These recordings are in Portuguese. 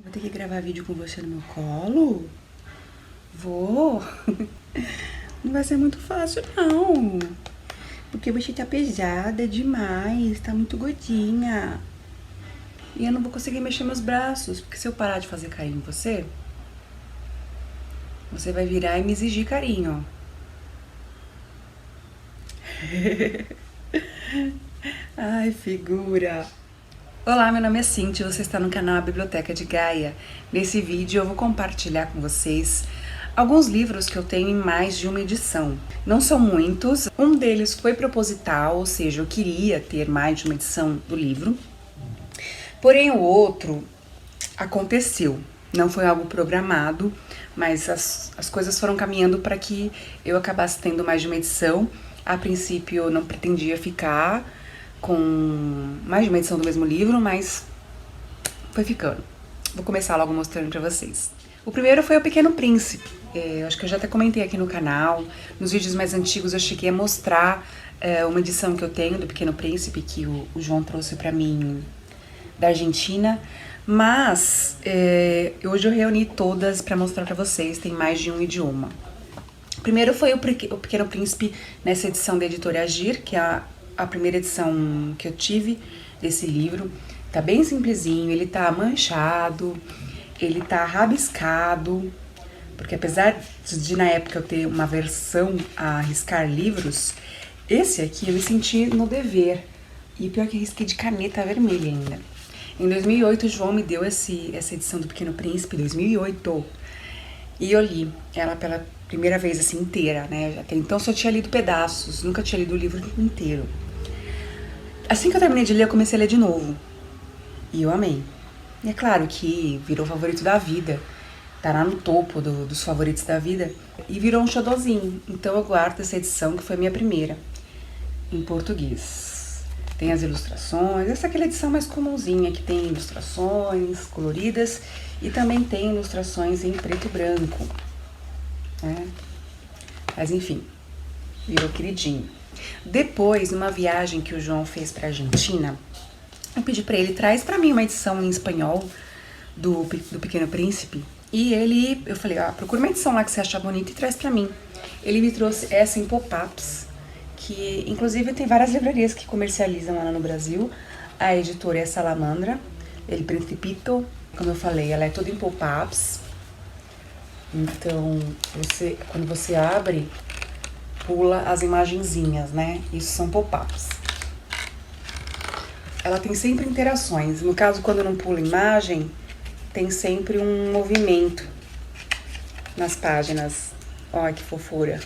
Vou ter que gravar vídeo com você no meu colo? Vou. Não vai ser muito fácil, não. Porque você tá pesada demais, tá muito gordinha. E eu não vou conseguir mexer meus braços, porque se eu parar de fazer carinho em você, você vai virar e me exigir carinho. Ai, figura. Olá, meu nome é Cintia, você está no canal A Biblioteca de Gaia. Nesse vídeo eu vou compartilhar com vocês alguns livros que eu tenho em mais de uma edição. Não são muitos, um deles foi proposital, ou seja, eu queria ter mais de uma edição do livro. Porém, o outro aconteceu, não foi algo programado, mas as coisas foram caminhando para que eu acabasse tendo mais de uma edição. A princípio eu não pretendia ficar com mais de uma edição do mesmo livro, mas foi ficando. Vou começar logo mostrando pra vocês. O primeiro foi O Pequeno Príncipe. Acho que eu já até comentei aqui no canal. Nos vídeos mais antigos eu cheguei a mostrar uma edição que eu tenho do Pequeno Príncipe, que o João trouxe pra mim da Argentina. Mas hoje eu reuni todas pra mostrar pra vocês, tem mais de um idioma. O primeiro foi o Pequeno Príncipe nessa edição da editora Agir, que é a primeira edição que eu tive desse livro. Tá bem simplesinho, ele tá manchado, ele tá rabiscado, porque apesar de na época eu ter uma versão a riscar livros, esse aqui eu me senti no dever. E pior que eu risquei de caneta vermelha ainda. Em 2008 o João me deu essa edição do Pequeno Príncipe, 2008, e eu li ela pela primeira vez assim inteira, né? Até então só tinha lido pedaços, nunca tinha lido o livro inteiro. Assim que eu terminei de ler, eu comecei a ler de novo. E eu amei. E é claro que virou favorito da vida. Tá lá no topo dos favoritos da vida. E virou um xodózinho. Então eu guardo essa edição, que foi a minha primeira, em português. Tem as ilustrações. Essa é aquela edição mais comumzinha, que tem ilustrações coloridas. E também tem ilustrações em preto e branco. Né? Mas enfim, virou queridinho. Depois, numa viagem que o João fez pra Argentina, eu pedi pra ele, traz pra mim uma edição em espanhol do Pequeno Príncipe. E eu falei, procura uma edição lá que você achar bonita e traz pra mim. Ele me trouxe essa em pop-ups, que inclusive tem várias livrarias que comercializam lá no Brasil. A editora é Salamandra, El Principito. Como eu falei, ela é toda em pop-ups. Então, quando você abre, pula as imagenzinhas, né? Isso são pop-ups. Ela tem sempre interações. No caso, quando não pula imagem, tem sempre um movimento nas páginas. Olha que fofura.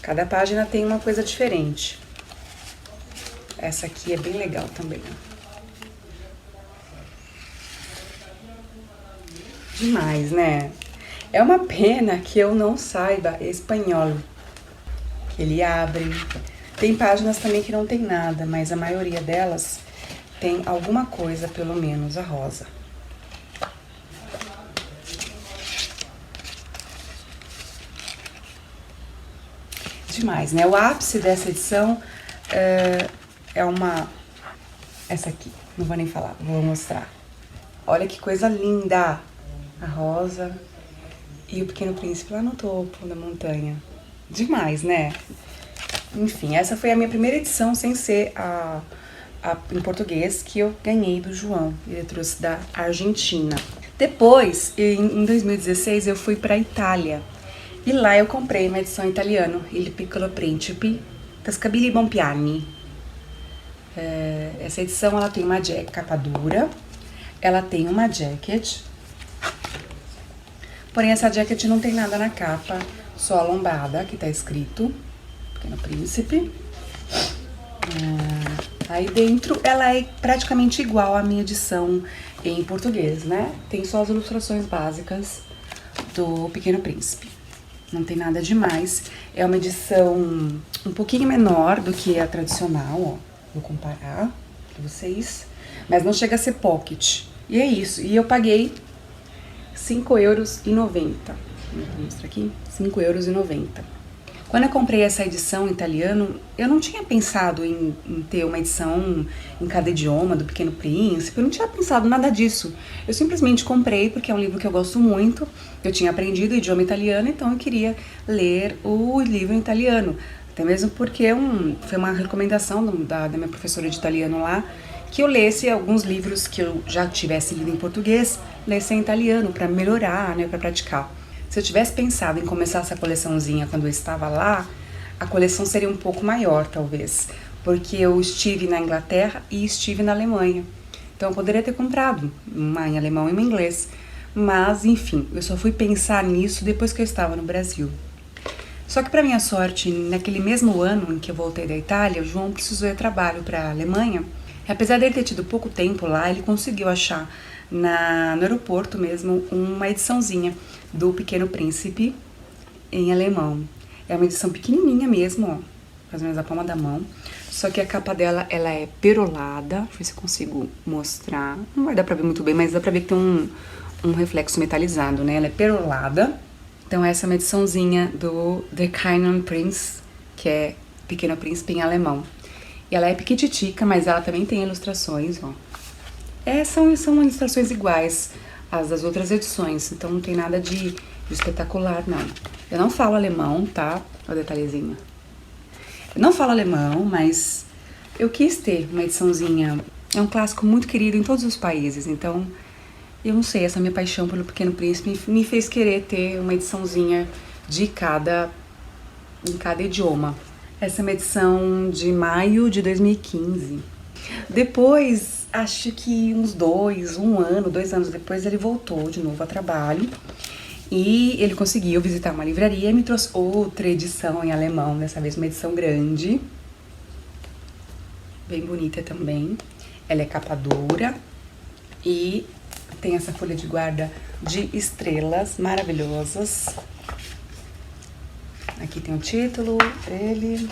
Cada página tem uma coisa diferente. Essa aqui é bem legal também. Demais, né? É uma pena que eu não saiba espanhol. Que ele abre. Tem páginas também que não tem nada, mas a maioria delas tem alguma coisa, pelo menos a rosa. Demais, né? O ápice dessa edição é essa aqui, não vou nem falar, vou mostrar. Olha que coisa linda! A rosa e o Pequeno Príncipe lá no topo da montanha. Demais, né? Enfim, essa foi a minha primeira edição sem ser em português que eu ganhei do João. Ele trouxe da Argentina. Depois, em 2016, eu fui pra Itália. E lá eu comprei uma edição italiana, Il Piccolo Principe, das Stabile Bompiani. Essa edição, ela tem uma capa dura, ela tem uma jacket. Porém, essa jacket não tem nada na capa, só a lombada, que tá escrito Pequeno Príncipe. Aí dentro, ela é praticamente igual à minha edição em português, né? Tem só as ilustrações básicas do Pequeno Príncipe. Não tem nada demais. É uma edição um pouquinho menor do que a tradicional, ó. Vou comparar pra vocês. Mas não chega a ser pocket. E é isso. E eu paguei €5,90. Vou mostrar aqui. €5,90. Quando eu comprei essa edição em italiano, eu não tinha pensado em ter uma edição em cada idioma do Pequeno Príncipe, eu não tinha pensado nada disso. Eu simplesmente comprei porque é um livro que eu gosto muito, eu tinha aprendido o idioma italiano, então eu queria ler o livro em italiano. Até mesmo porque foi uma recomendação da minha professora de italiano lá, que eu lesse alguns livros que eu já tivesse lido em português, lesse em italiano para melhorar, né, para praticar. Se eu tivesse pensado em começar essa coleçãozinha quando eu estava lá, a coleção seria um pouco maior, talvez, porque eu estive na Inglaterra e estive na Alemanha. Então eu poderia ter comprado uma em alemão e uma em inglês, mas enfim, eu só fui pensar nisso depois que eu estava no Brasil. Só que para minha sorte, naquele mesmo ano em que eu voltei da Itália, o João precisou ir a trabalho para a Alemanha. E apesar dele ter tido pouco tempo lá, ele conseguiu achar no aeroporto mesmo uma ediçãozinha do Pequeno Príncipe em alemão. É uma edição pequenininha mesmo, ó, mais ou menos a palma da mão. Só que a capa dela, ela é perolada. Deixa eu ver se eu consigo mostrar. Não vai dar pra ver muito bem, mas dá pra ver que tem um reflexo metalizado, né? Ela é perolada. Então essa é uma ediçãozinha do The Kleinen Prince, que é Pequeno Príncipe em alemão. E ela é piquititica, mas ela também tem ilustrações, ó. São ilustrações iguais às das outras edições, então não tem nada de espetacular, não. Eu não falo alemão, tá? Olha o detalhezinho. Eu não falo alemão, mas eu quis ter uma ediçãozinha. É um clássico muito querido em todos os países, então eu não sei, essa minha paixão pelo Pequeno Príncipe me fez querer ter uma ediçãozinha em cada idioma. Essa é uma edição de maio de 2015. Depois, acho que dois anos depois, ele voltou de novo a trabalho e ele conseguiu visitar uma livraria e me trouxe outra edição em alemão, dessa vez uma edição grande, bem bonita também. Ela é capa dura e tem essa folha de guarda de estrelas maravilhosas. Aqui tem o título, ele.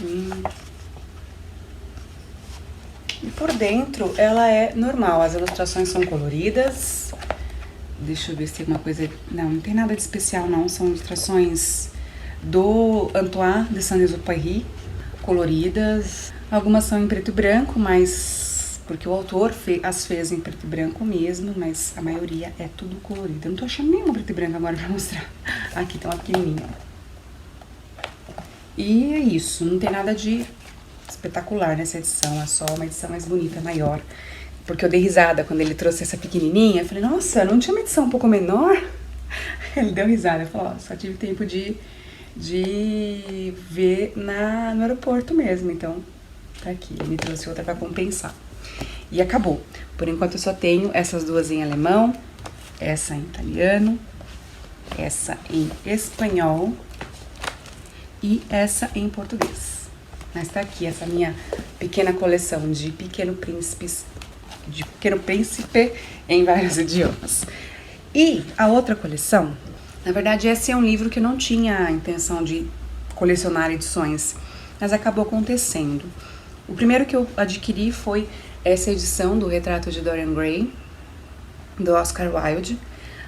E por dentro ela é normal, as ilustrações são coloridas. Deixa eu ver se tem uma coisa. Não tem nada de especial não, são ilustrações do Antoine de Saint-Exupéry, coloridas. Algumas são em preto e branco, mas porque o autor as fez em preto e branco mesmo, mas a maioria é tudo colorido. Eu não tô achando nenhuma preto e branco agora pra mostrar. Aqui tem uma pequenininha. E é isso, não tem nada de espetacular nessa edição, é só uma edição mais bonita, maior. Porque eu dei risada quando ele trouxe essa pequenininha, eu falei, nossa, não tinha uma edição um pouco menor? Ele deu risada, falou, ó, só tive tempo de ver no aeroporto mesmo, então tá aqui, ele trouxe outra pra compensar. E acabou. Por enquanto eu só tenho essas duas em alemão, essa em italiano, essa em espanhol e essa em português. Mas tá aqui essa minha pequena coleção de Pequeno Príncipe em vários idiomas. E a outra coleção, na verdade esse é um livro que eu não tinha a intenção de colecionar edições, mas acabou acontecendo. O primeiro que eu adquiri foi essa edição do Retrato de Dorian Gray, do Oscar Wilde,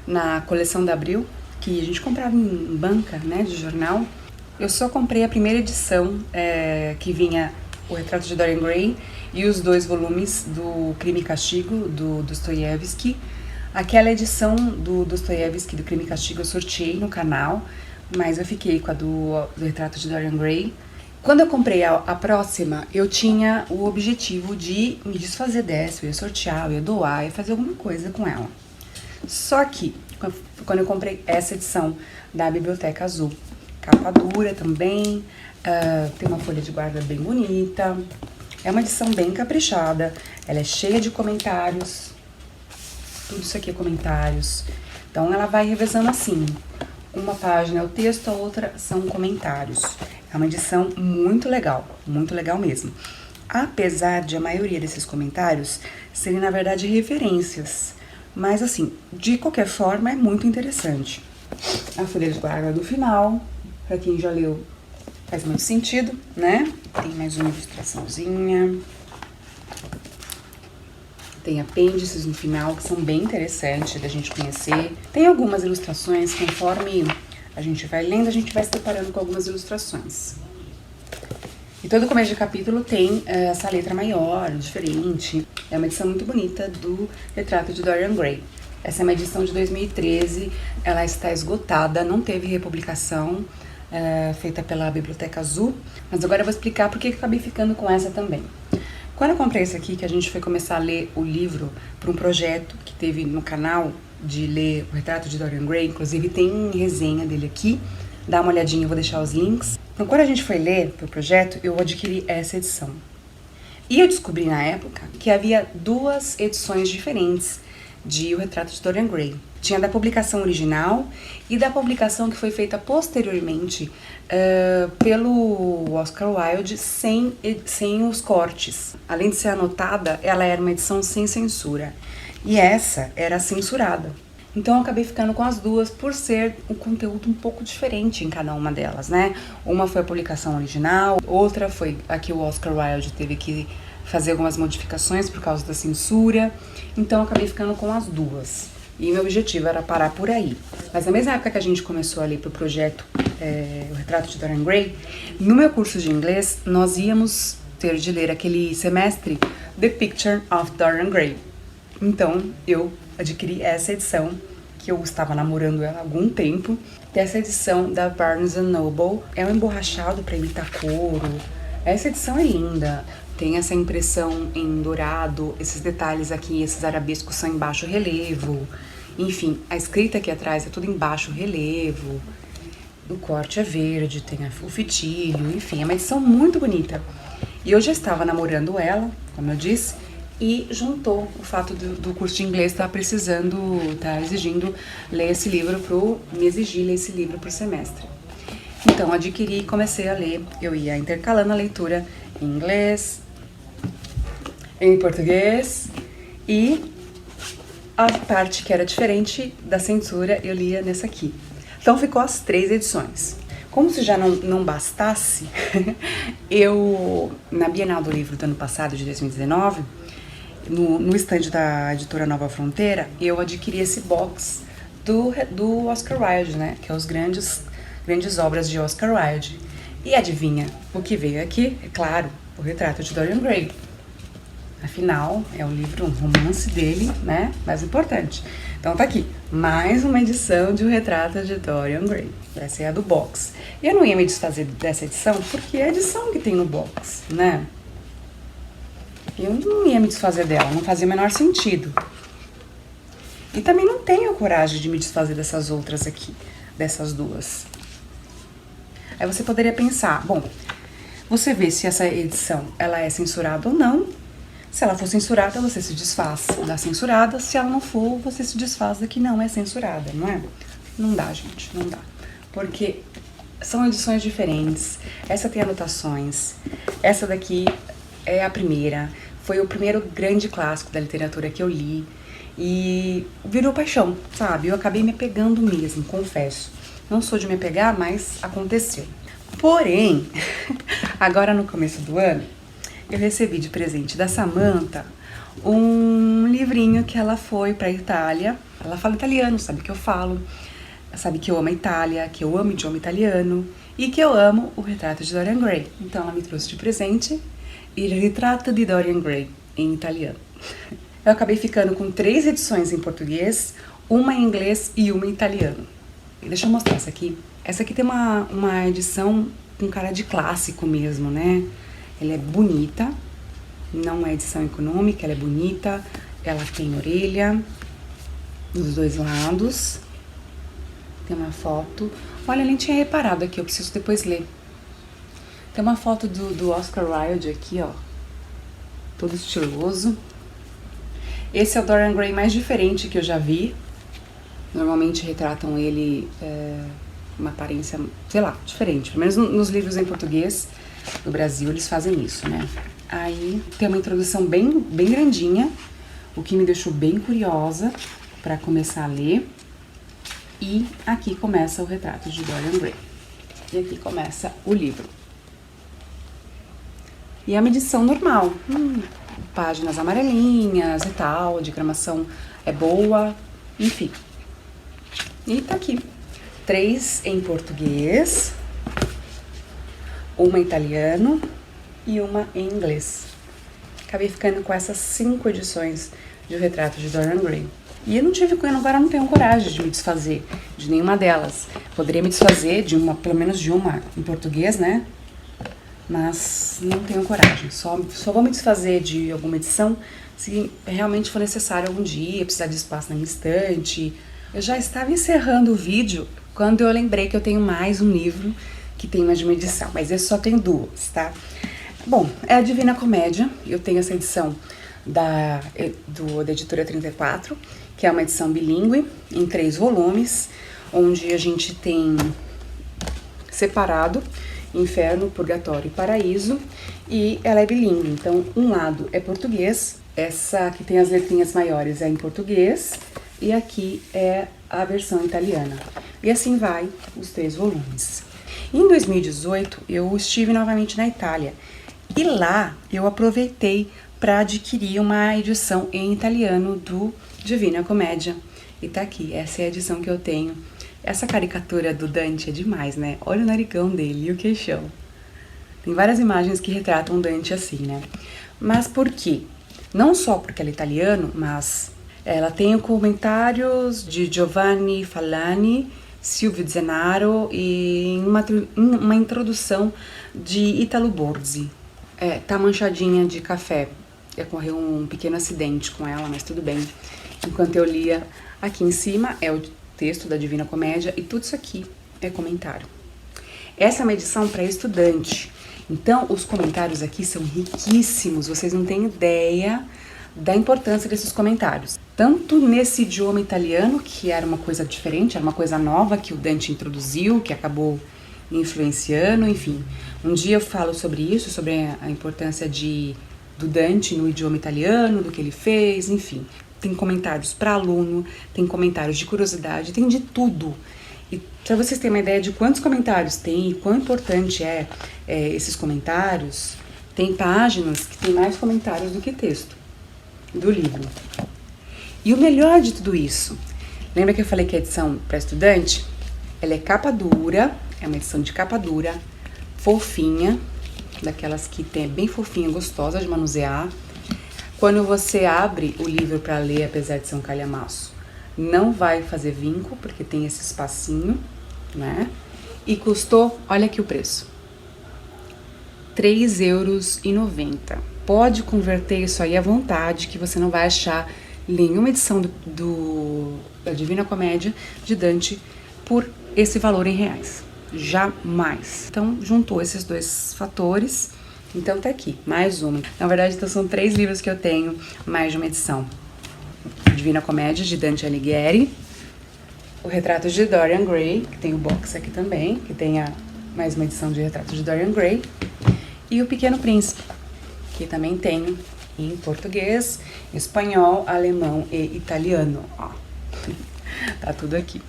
na coleção da Abril, que a gente comprava em banca, né, de jornal. Eu só comprei a primeira edição, que vinha o Retrato de Dorian Gray e os 2 volumes do Crime e Castigo, do Dostoiévski. Aquela edição do Dostoiévski, do Crime e Castigo, eu sorteei no canal, mas eu fiquei com a do Retrato de Dorian Gray. Quando eu comprei a próxima, eu tinha o objetivo de me desfazer dessa, eu ia sortear, eu ia doar, eu ia fazer alguma coisa com ela. Só que, quando eu comprei essa edição da Biblioteca Azul, capa dura também, tem uma folha de guarda bem bonita, é uma edição bem caprichada, ela é cheia de comentários, tudo isso aqui é comentários, então ela vai revezando assim, uma página é o texto, a outra são comentários. É uma edição muito legal mesmo. Apesar de a maioria desses comentários serem, na verdade, referências, mas assim, de qualquer forma, é muito interessante. A folha de guarda do final, pra quem já leu, faz muito sentido, né? Tem mais uma ilustraçãozinha. Tem apêndices no final, que são bem interessantes da gente conhecer. Tem algumas ilustrações conforme A gente vai lendo, a gente vai se deparando com algumas ilustrações. E todo começo de capítulo tem essa letra maior, diferente. É uma edição muito bonita do Retrato de Dorian Gray. Essa é uma edição de 2013, ela está esgotada, não teve republicação, feita pela Biblioteca Azul. Mas agora eu vou explicar por que eu acabei ficando com essa também. Quando eu comprei esse aqui, que a gente foi começar a ler o livro para um projeto que teve no canal de ler o Retrato de Dorian Gray, inclusive tem resenha dele aqui, dá uma olhadinha, eu vou deixar os links. Então, quando a gente foi ler pro projeto, eu adquiri essa edição. E eu descobri na época que havia duas edições diferentes de O Retrato de Dorian Gray. Tinha da publicação original e da publicação que foi feita posteriormente pelo Oscar Wilde sem os cortes. Além de ser anotada, ela era uma edição sem censura. E essa era censurada. Então eu acabei ficando com as duas por ser um conteúdo um pouco diferente em cada uma delas, né? Uma foi a publicação original, outra foi a que o Oscar Wilde teve que fazer algumas modificações por causa da censura. Então eu acabei ficando com as duas. E meu objetivo era parar por aí. Mas na mesma época que a gente começou a ler pro projeto O Retrato de Dorian Gray, no meu curso de inglês, nós íamos ter de ler aquele semestre The Picture of Dorian Gray. Então eu adquiri essa edição, que eu estava namorando ela há algum tempo. Essa edição da Barnes Noble é um emborrachado para imitar couro. Essa edição é linda. Tem essa impressão em dourado, esses detalhes aqui, esses arabescos são em baixo relevo. Enfim, a escrita aqui atrás é tudo em baixo relevo. O corte é verde, tem o fitilho, enfim, é uma edição muito bonita. E eu já estava namorando ela, como eu disse, e juntou o fato do curso de inglês estar exigindo ler esse livro me exigir ler esse livro por semestre. Então, adquiri e comecei a ler. Eu ia intercalando a leitura em inglês, em português, e a parte que era diferente da censura eu lia nessa aqui. Então ficou as 3 edições. Como se já não bastasse, eu, na Bienal do Livro do ano passado, de 2019, no estande da editora Nova Fronteira, eu adquiri esse box do Oscar Wilde, né? Que é os grandes obras de Oscar Wilde. E adivinha o que veio aqui? É claro, O Retrato de Dorian Gray. Afinal, é um livro, um romance dele, né? Mais importante. Então tá aqui, mais uma edição de O Retrato de Dorian Gray. Essa é a do box. E eu não ia me desfazer dessa edição, porque é a edição que tem no box, né? Eu não ia me desfazer dela, não fazia o menor sentido. E também não tenho coragem de me desfazer dessas outras aqui, dessas duas. Aí você poderia pensar, bom, você vê se essa edição ela é censurada ou não. Se ela for censurada, você se desfaz da censurada. Se ela não for, você se desfaz da que não é censurada, não é? Não dá, gente, não dá. Porque são edições diferentes. Essa tem anotações. Essa daqui é a primeira. Foi o primeiro grande clássico da literatura que eu li. E virou paixão, sabe? Eu acabei me apegando mesmo, confesso. Não sou de me apegar, mas aconteceu. Porém, agora no começo do ano, eu recebi de presente da Samantha um livrinho que ela foi pra Itália. Ela fala italiano, sabe que eu falo. Sabe que eu amo a Itália, que eu amo o idioma italiano e que eu amo o Retrato de Dorian Gray. Então ela me trouxe de presente Il Ritratto di Dorian Gray, em italiano. Eu acabei ficando com 3 edições em português, uma em inglês e uma em italiano. Deixa eu mostrar essa aqui. Essa aqui tem uma edição com cara de clássico mesmo, né? Ela é bonita, não é edição econômica, ela é bonita. Ela tem orelha dos 2 lados. Tem uma foto. Olha, eu nem tinha reparado aqui, eu preciso depois ler. Tem uma foto do Oscar Wilde aqui, ó. Todo estiloso. Esse é o Dorian Gray mais diferente que eu já vi. Normalmente retratam ele uma aparência, sei lá, diferente. Pelo menos nos livros em português do Brasil eles fazem isso, né? Aí tem uma introdução bem grandinha, o que me deixou bem curiosa para começar a ler. E aqui começa o Retrato de Dorian Gray. E aqui começa o livro. E é uma edição normal, páginas amarelinhas e tal, a diagramação é boa, enfim. E tá aqui. 3 em português, uma em italiano e uma em inglês. Acabei ficando com essas 5 edições de O Retrato de Dorian Gray. E agora não tenho coragem de me desfazer de nenhuma delas. Poderia me desfazer de pelo menos de uma em português, né? Mas não tenho coragem. Só vou me desfazer de alguma edição se realmente for necessário algum dia, precisar de espaço na minha estante. Eu já estava encerrando o vídeo quando eu lembrei que eu tenho mais um livro que tem mais de uma edição, mas esse só tem 2, tá? Bom, é a Divina Comédia. Eu tenho essa edição da editora 34, que é uma edição bilíngue, em 3 volumes, onde a gente tem separado Inferno, Purgatório e Paraíso, e ela é bilíngue, então um lado é português, essa que tem as letrinhas maiores é em português, e aqui é a versão italiana. E assim vai os 3 volumes. Em 2018, eu estive novamente na Itália, e lá eu aproveitei para adquirir uma edição em italiano do Divina Comédia. E tá aqui, essa é a edição que eu tenho. Essa caricatura do Dante é demais, né? Olha o narigão dele e o queixão. Tem várias imagens que retratam Dante assim, né? Mas por quê? Não só porque ela é italiano, mas ela tem comentários de Giovanni Fallani, Silvio Zenaro e uma introdução de Italo Borzi. Tá manchadinha de café. Ocorreu um pequeno acidente com ela, mas tudo bem. Enquanto eu lia, aqui em cima é o texto da Divina Comédia e tudo isso aqui é comentário. Essa é uma edição para estudante, então os comentários aqui são riquíssimos, vocês não têm ideia da importância desses comentários. Tanto nesse idioma italiano, que era uma coisa diferente, era uma coisa nova que o Dante introduziu, que acabou influenciando, enfim. Um dia eu falo sobre isso, sobre a importância do Dante no idioma italiano, do que ele fez, enfim. Tem comentários para aluno, tem comentários de curiosidade, tem de tudo. E para vocês terem uma ideia de quantos comentários tem e quão importante esses comentários, tem páginas que tem mais comentários do que texto do livro. E o melhor de tudo isso, lembra que eu falei que a edição para estudante, ela é capa dura, é uma edição de capa dura, fofinha, daquelas que tem bem fofinha, gostosa de manusear. Quando você abre o livro para ler, apesar de ser um calhamaço, não vai fazer vinco, porque tem esse espacinho, né? E custou, olha aqui o preço, €3,90. Pode converter isso aí à vontade, que você não vai achar nenhuma edição da Divina Comédia de Dante por esse valor em reais. Jamais. Então, juntou esses 2 fatores. Então, tá aqui, mais uma. Na verdade, então, são 3 livros que eu tenho, mais de uma edição. Divina Comédia, de Dante Alighieri. O Retrato de Dorian Gray, que tem o box aqui também, que tem mais uma edição de Retrato de Dorian Gray. E o Pequeno Príncipe, que também tenho em português, espanhol, alemão e italiano. Ó, tá tudo aqui.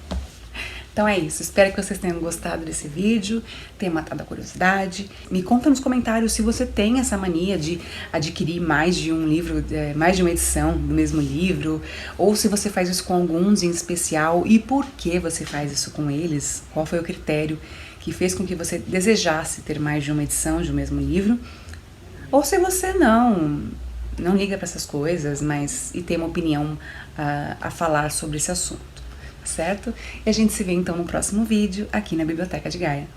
Então é isso, espero que vocês tenham gostado desse vídeo, tenham matado a curiosidade. Me conta nos comentários se você tem essa mania de adquirir mais de um livro, mais de uma edição do mesmo livro, ou se você faz isso com alguns em especial e por que você faz isso com eles, qual foi o critério que fez com que você desejasse ter mais de uma edição de um mesmo livro, ou se você não liga para essas coisas, mas tem uma opinião a falar sobre esse assunto. Certo? E a gente se vê então no próximo vídeo aqui na Biblioteca de Gaia.